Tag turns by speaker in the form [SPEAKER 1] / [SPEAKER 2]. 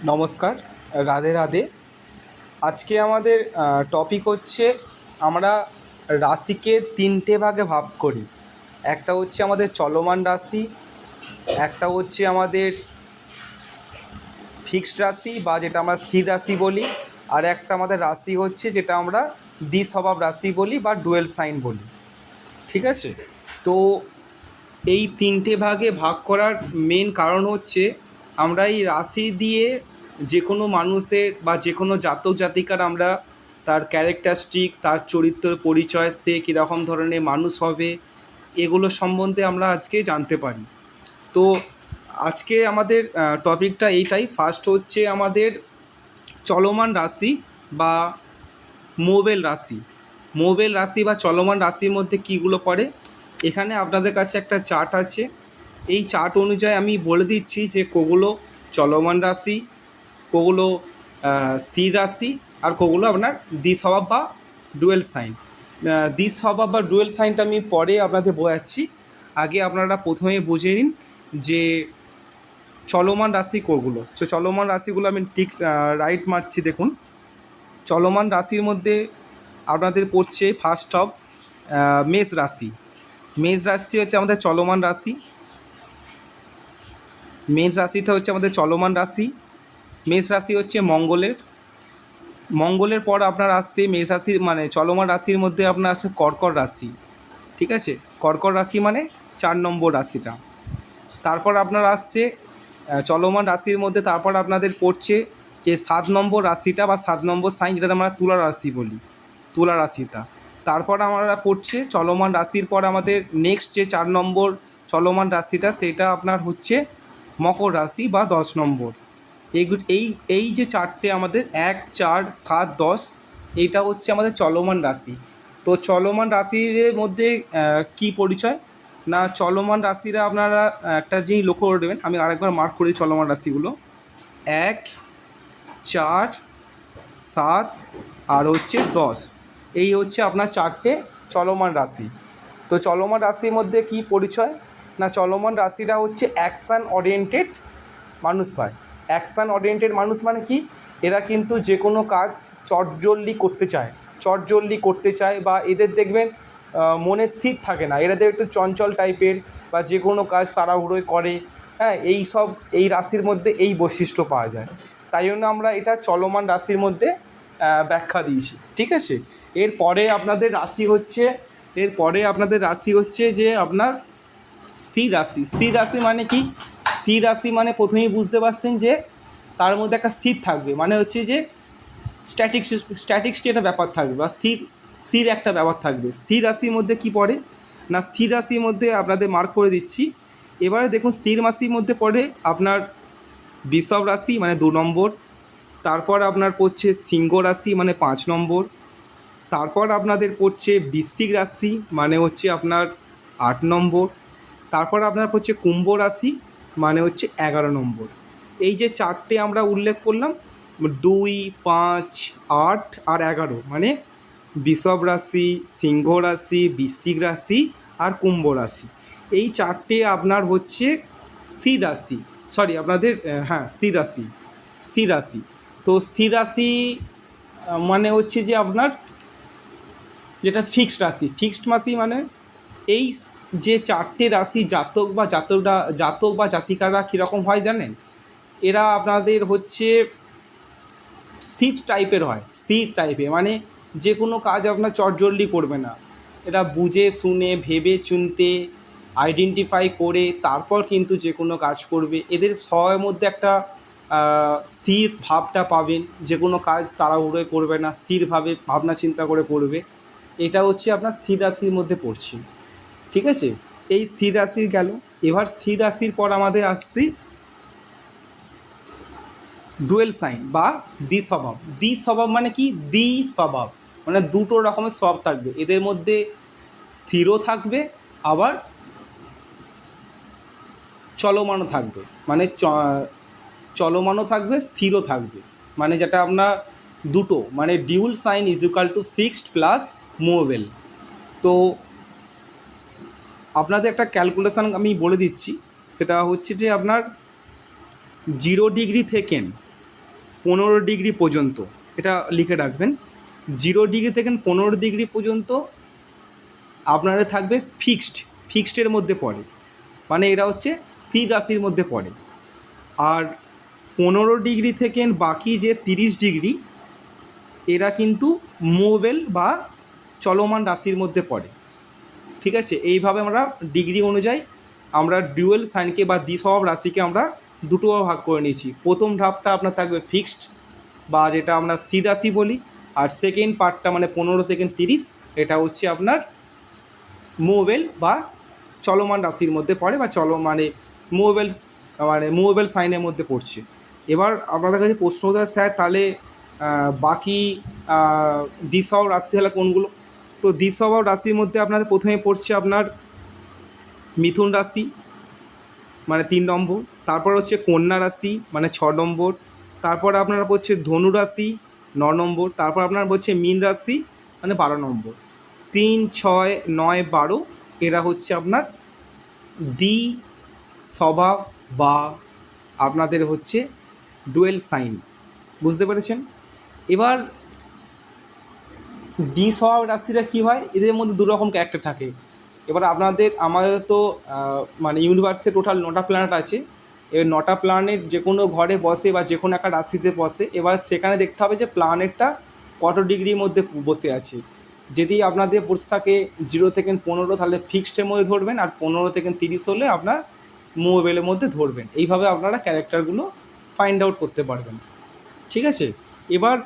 [SPEAKER 1] নমস্কার, রাধে রাধে। আজকে আমাদের টপিক হচ্ছে আমরা রাশিকে তিনটে ভাগে ভাগ করি। একটা হচ্ছে আমাদের চলমান রাশি, একটা হচ্ছে আমাদের ফিক্সড রাশি বা যেটা আমরা স্থির রাশি বলি, আর একটা আমাদের রাশি হচ্ছে যেটা আমরা দ্বিস্বভাব রাশি বলি বা ডুয়েল সাইন বলি। ঠিক আছে? তো এই তিনটে ভাগে ভাগ করার মেন কারণ হচ্ছে আমরা এই রাশি দিয়ে যে কোনো মানুষের বা যে কোনো জাতক জাতিকার আমরা তার ক্যারেক্টারিস্টিক, তার চরিত্রের পরিচয়, সে কীরকম ধরনের মানুষ হবে, এগুলো সম্বন্ধে আমরা আজকে জানতে পারি। তো আজকে আমাদের টপিকটা এইটাই। ফার্স্ট হচ্ছে আমাদের চলমান রাশি বা মোবেল রাশি। মোবেল রাশি বা চলমান রাশির মধ্যে কীগুলো পড়ে, এখানে আপনাদের কাছে একটা চার্ট আছে। এই চার্ট অনুযায়ী আমি বলে দিচ্ছি যে কোগুলো চলমান রাশি, কোগুলো স্থির রাশি, আর কোগুলো আপনার দ্বিস্বভাব বা ডুয়েল সাইন। দ্বিস্বভাব বা ডুয়েল সাইনটা আমি পরে আপনাদের বোঝাচ্ছি। আগে আপনারা প্রথমে বুঝে নিন যে চলমান রাশি কোগুলো। তো চলমান রাশিগুলো আমি ঠিক রাইট মারছি। দেখুন, চলমান রাশির মধ্যে আপনাদের পড়ছে ফার্স্ট অফ মেষ রাশি। মেষ রাশি হচ্ছে আমাদের চলমান রাশি। মেষ রাশিটা হচ্ছে আমাদের চলমান রাশি। মেষ রাশি হচ্ছে মঙ্গলের পর আপনার আসছে মেষ রাশির মানে চলমান রাশির মধ্যে আপনার আসছে কর্কট রাশি। ঠিক আছে? কর্কট রাশি মানে 4 নম্বর রাশিটা। তারপর আপনার আসছে চলমান রাশির মধ্যে, তারপর আপনাদের পড়ছে যে 7 নম্বর রাশিটা বা 7 নম্বর সাইন, যেটা আমরা তুলা রাশি বলি, তুলা রাশিটা। তারপর আমরা পড়ছে চলমান রাশির পর আমাদের নেক্সট যে 4 নম্বর চলমান রাশিটা, সেটা আপনার হচ্ছে মকর রাশি বা 10 নম্বর। এই এই এই যে চারটে আমাদের 1, 4, 7, 10, এইটা হচ্ছে আমাদের চলমান রাশি। তো চলমান রাশির মধ্যে কি পরিচয় না, চলমান রাশিরা আপনারা একটা জিনিস লক্ষ্য করে দেবেন। আমি আরেকবার মার্ক করি চলমান রাশিগুলো: 1, 4, 7 আর হচ্ছে 10। এই হচ্ছে আপনার চারটে চলমান রাশি। তো চলমান রাশির মধ্যে কি পরিচয় না, চলমান রাশিরা হচ্ছে অ্যাকশান ওরিয়েন্টেড মানুষ হয়। অ্যাকশান ওরিয়েন্টেড মানুষ মানে কি, এরা কিন্তু যে কোনো কাজ চটজলদি করতে চায় বা এদের দেখবেন মনে স্থির থাকে না, এরাদের একটু চঞ্চল টাইপের বা যে কোনো কাজ তাড়াহুড়োয় করে। হ্যাঁ, এই রাশির মধ্যে এই বৈশিষ্ট্য পাওয়া যায়। তাই জন্য আমরা এটা চলমান রাশির মধ্যে ব্যাখ্যা দিয়েছি। ঠিক আছে? এরপরে আপনাদের রাশি হচ্ছে যে আপনার স্থির রাশি। স্থির রাশি মানে কি? স্থির রাশি মানে প্রথমেই বুঝতে পারছেন যে তার মধ্যে একটা স্থির থাকবে, মানে হচ্ছে যে স্ট্যাটিক্স একটা ব্যাপার থাকবে বা স্থির একটা ব্যাপার থাকবে। স্থির রাশির মধ্যে কি পড়ে না, স্থির রাশির মধ্যে আপনাদের মার্ক করে দিচ্ছি। এবারে দেখুন, স্থির রাশির মধ্যে পড়ে আপনার বৃষভ রাশি মানে 2 নম্বর। তারপর আপনার পড়ছে সিংহ রাশি মানে 5 নম্বর। তারপর আপনাদের পড়ছে বৃশ্চিক রাশি মানে হচ্ছে আপনার 8 নম্বর। তারপর আপনার পড়ছে কুম্ভ রাশি মানে হচ্ছে 11 নম্বর। এই যে চারটে আমরা উল্লেখ করলাম, 2, 5, 8 আর 11, মানে বৃষভ রাশি, সিংহ রাশি, বৃশ্চিক রাশি আর কুম্ভ রাশি, এই চারটে আপনার হচ্ছে স্থির রাশি। সরি, আপনাদের স্থির রাশি। তো স্থির রাশি মানে হচ্ছে যে আপনার যেটা ফিক্সড রাশি মানে এই যে চারটে রাশি জাতক বা জাতিকারা কীরকম হয় জানেন, এরা আপনাদের হচ্ছে স্থির টাইপের, মানে যে কোনো কাজ আপনার চটজলদি করবে না। এরা বুঝে শুনে ভেবে চিন্তে আইডেন্টিফাই করে তারপর কিন্তু যে কোনো কাজ করবে। এদের সবার মধ্যে একটা স্থির ভাবটা পাবেন, যে কোনো কাজ তাড়াহুড়োয় করবে না, স্থিরভাবে ভাবনা চিন্তা করে করবে। এটা হচ্ছে আপনার স্থির রাশির মধ্যে পড়ছে। ঠিক আছে? এই স্থির রাশি গেল। এবার স্থির রাশির পর আমাদের আসছি ডুয়েল সাইন বা দ্বিস্বভাব মানে কি, দ্বিস্বভাব মানে দুটো রকমের স্বভাব থাকবে এদের মধ্যে। স্থিরও থাকবে, আবার চলমানও থাকবে, মানে চলমানও থাকবে, স্থিরও থাকবে। মানে যেটা আপনার দুটো, মানে dual sign is equal to fixed plus movable. তো আপনাদের একটা ক্যালকুলেশান আমি বলে দিচ্ছি, সেটা হচ্ছে যে আপনার 0 ডিগ্রি থেকে 15 ডিগ্রি পর্যন্ত, এটা লিখে রাখবেন। 0 ডিগ্রি থেকে 15 ডিগ্রি পর্যন্ত আপনাদের থাকবে ফিক্সডের মধ্যে পড়ে, মানে এরা হচ্ছে স্থির রাশির মধ্যে পড়ে। আর 15 ডিগ্রি থেকে বাকি যে 30 ডিগ্রি, এরা কিন্তু মুভেবল বা চলমান রাশির মধ্যে পড়ে। ঠিক আছে, এইভাবে আমরা ডিগ্রি অনুযায়ী আমরা ডুয়েল সাইনকে বা দ্বিস্বভাব রাশিকে আমরা দুটো ভাগ করে নিয়েছি। প্রথম ধাপটা আপনার থাকবে ফিক্সড বা যেটা আমরা স্থির রাশি বলি, আর সেকেন্ড পার্টটা মানে 15 থেকে 30 এটা হচ্ছে আপনার মুভেবল বা চলমান রাশির মধ্যে পড়ে বা মুভেবল সাইনের মধ্যে পড়ছে। এবার আপনাদের কাছে প্রশ্ন হতে হয়, স্যার তাহলে বাকি দ্বিস্বভাব রাশি তাহলে কোনগুলো? তো দ্বিস্বভাব রাশির মধ্যে আপনাদের প্রথমে পড়ছে আপনার মিথুন রাশি মানে 3 নম্বর, তারপর হচ্ছে কন্যা রাশি মানে 6 নম্বর, তারপর আপনারা পড়ছে ধনু রাশি 9 নম্বর, তারপর আপনার পড়ছে মীন রাশি মানে 12 নম্বর। 3, 6, 9, 12 এরা হচ্ছে আপনার দ্বিস্বভাব বা আপনাদের হচ্ছে ডুয়েল সাইন। বুঝতে পেরেছেন? এবার দ্বিস্বভাব রাশিরা কী হয়, এদের মধ্যে দু রকম ক্যারেক্টার থাকে। এবার আমাদের তো মানে ইউনিভার্সে টোটাল 9টা প্ল্যানেট আছে। এবার 9টা প্ল্যানেট যে কোনো ঘরে বসে বা যে কোনো একটা রাশিতে বসে, এবার সেখানে দেখতে হবে যে প্ল্যানেটটা কত ডিগ্রির মধ্যে বসে আছে। যদি আপনাদের বসে থাকে 0 থেকে 15 তাহলে ফিক্সডের মধ্যে ধরবেন, আর 15 থেকে 30 হলে আপনার মুভেবলের মধ্যে ধরবেন। এইভাবে আপনারা ক্যারেক্টারগুলো ফাইন্ড আউট করতে পারবেন। ঠিক আছে, এবার